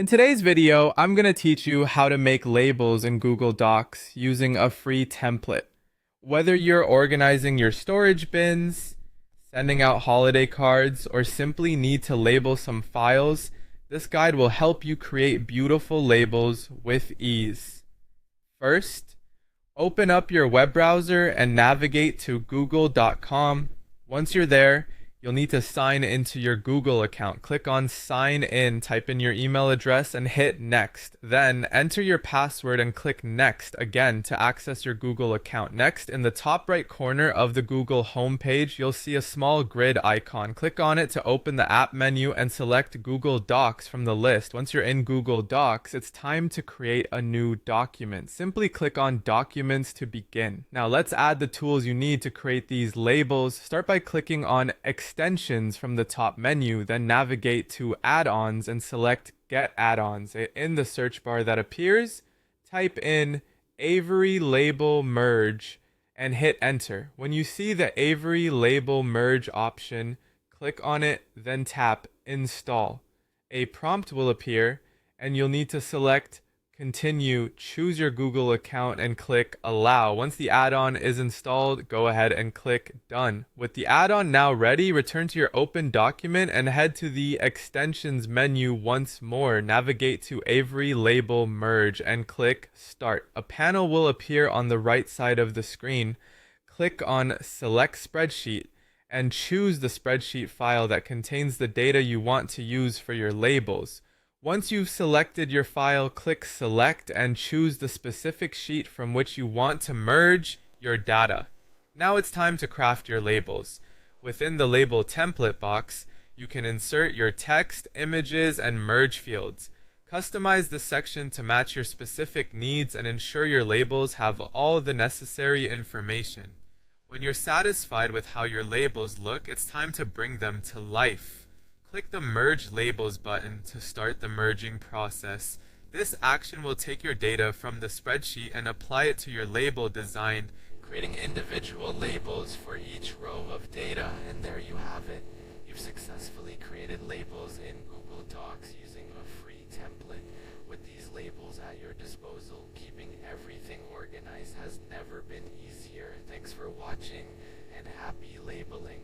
In today's video, I'm going to teach you how to make labels in Google Docs using a free template. Whether you're organizing your storage bins, sending out holiday cards, or simply need to label some files, this guide will help you create beautiful labels with ease. First, open up your web browser and navigate to google.com. Once you're there, you'll need to sign into your Google account. Click on Sign In, type in your email address, and hit Next. Then enter your password and click Next again to access your Google account. Next, in the top right corner of the Google homepage, you'll see a small grid icon. Click on it to open the app menu and select Google Docs from the list. Once you're in Google Docs, it's time to create a new document. Simply click on Documents to begin. Now let's add the tools you need to create these labels. Start by clicking on Extensions from the top menu, then navigate to Add-ons and select Get Add-ons. In the search bar that appears, type in Avery Label Merge and hit Enter. When you see the Avery Label Merge option, click on it, then tap Install. A prompt will appear, and you'll need to select Continue, choose your Google account, and click Allow. Once the add-on is installed, go ahead and click Done. With the add-on now ready, return to your open document and head to the Extensions menu once more. Navigate to Avery Label Merge and click Start. A panel will appear on the right side of the screen. Click on Select Spreadsheet and choose the spreadsheet file that contains the data you want to use for your labels. Once you've selected your file, click Select and choose the specific sheet from which you want to merge your data. Now it's time to craft your labels. Within the label template box, you can insert your text, images, and merge fields. Customize this section to match your specific needs and ensure your labels have all the necessary information. When you're satisfied with how your labels look, it's time to bring them to life. Click the Merge Labels button to start the merging process. This action will take your data from the spreadsheet and apply it to your label design, creating individual labels for each row of data. And there you have it. You've successfully created labels in Google Docs using a free template. With these labels at your disposal, keeping everything organized has never been easier. Thanks for watching, and happy labeling.